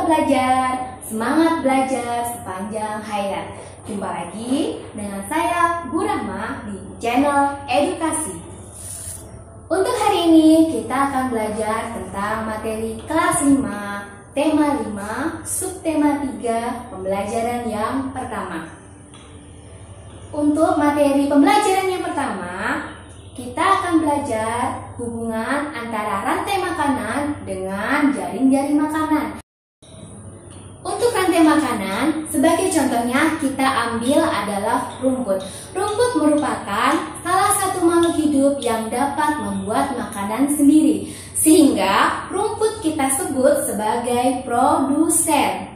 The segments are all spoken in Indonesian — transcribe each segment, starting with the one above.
belajar, semangat belajar sepanjang hayat. Jumpa lagi dengan saya Bu Rahma di channel Edukasi. Untuk hari ini kita akan belajar tentang materi kelas 5, tema 5, subtema 3, pembelajaran yang pertama. Untuk materi pembelajaran yang pertama, kita akan belajar hubungan antara rantai makanan dengan jaring-jaring makanan. Untuk rantai makanan, sebagai contohnya kita ambil adalah rumput. Rumput merupakan salah satu makhluk hidup yang dapat membuat makanan sendiri, sehingga rumput kita sebut sebagai produsen.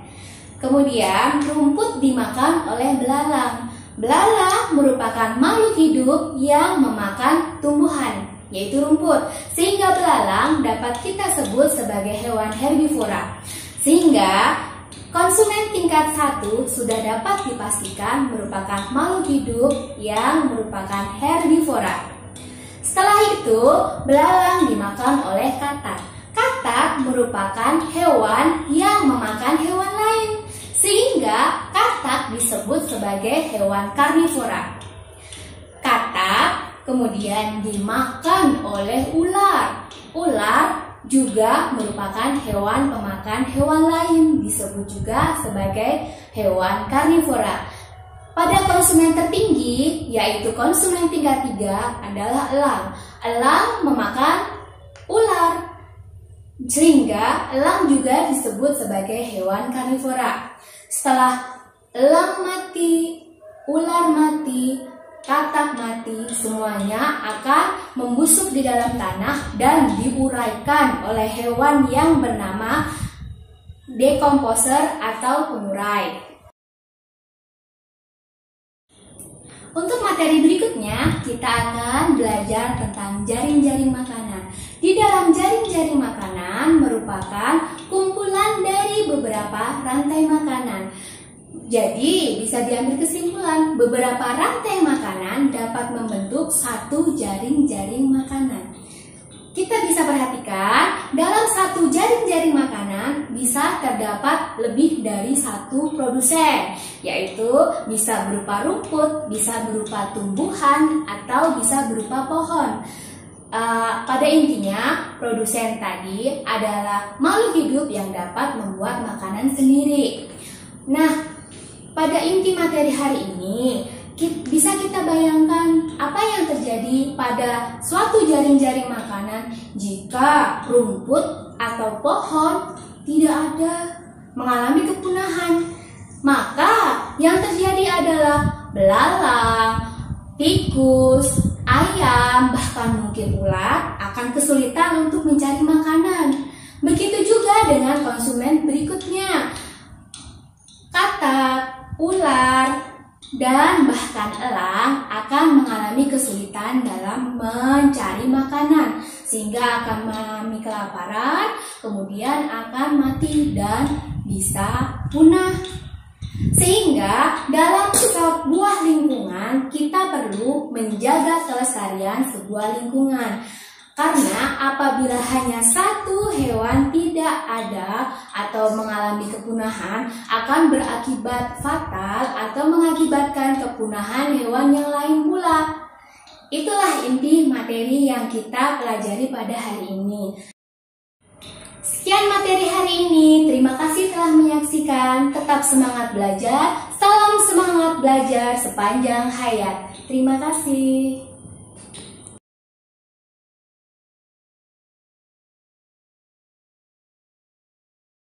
Kemudian rumput dimakan oleh belalang. Belalang merupakan makhluk hidup yang memakan tumbuhan, yaitu rumput, sehingga belalang dapat kita sebut sebagai hewan herbivora. Sehingga konsumen tingkat 1 sudah dapat dipastikan merupakan makhluk hidup yang merupakan herbivora. Setelah itu, belalang dimakan oleh katak. Katak merupakan hewan yang memakan hewan lain, sehingga katak disebut sebagai hewan karnivora. Katak kemudian dimakan oleh ular. Ular juga merupakan hewan pemakan hewan lain, disebut juga sebagai hewan karnivora. Pada konsumen tertinggi, yaitu konsumen tingkat 3 adalah elang. Elang memakan ular, sehingga elang juga disebut sebagai hewan karnivora. Setelah elang mati, ular mati, katak mati, semuanya akan membusuk di dalam tanah dan diuraikan oleh hewan yang bernama dekomposer atau pengurai. Untuk materi berikutnya, kita akan belajar tentang jaring-jaring makanan. Di dalam jaring-jaring makanan merupakan kumpulan dari beberapa rantai makanan. Jadi, bisa diambil kesimpulan, beberapa rantai makanan dapat membentuk satu jaring-jaring makanan. Kita bisa perhatikan, dalam satu jaring-jaring makanan bisa terdapat lebih dari satu produsen, yaitu bisa berupa rumput, bisa berupa tumbuhan, atau bisa berupa pohon. Pada intinya, produsen tadi adalah makhluk hidup yang dapat membuat makanan sendiri. Nah, pada inti materi hari ini, bisa kita bayangkan apa yang terjadi pada suatu jaring-jaring makanan jika rumput atau pohon tidak ada, mengalami kepunahan. Maka yang terjadi adalah belalang, tikus, ayam, bahkan mungkin ular akan kesulitan untuk mencari makanan. Begitu juga dengan konsumen berikutnya. Katak, ular, dan bahkan elang akan mengalami kesulitan dalam mencari makanan, sehingga akan mengalami kelaparan, kemudian akan mati dan bisa punah. Sehingga dalam sebuah lingkungan kita perlu menjaga kelestarian sebuah lingkungan. Karena apabila hanya satu hewan tidak ada atau mengalami kepunahan, akan berakibat fatal atau mengakibatkan kepunahan hewan yang lain pula. Itulah inti materi yang kita pelajari pada hari ini. Sekian materi hari ini, terima kasih telah menyaksikan. Tetap semangat belajar, salam semangat belajar sepanjang hayat. Terima kasih.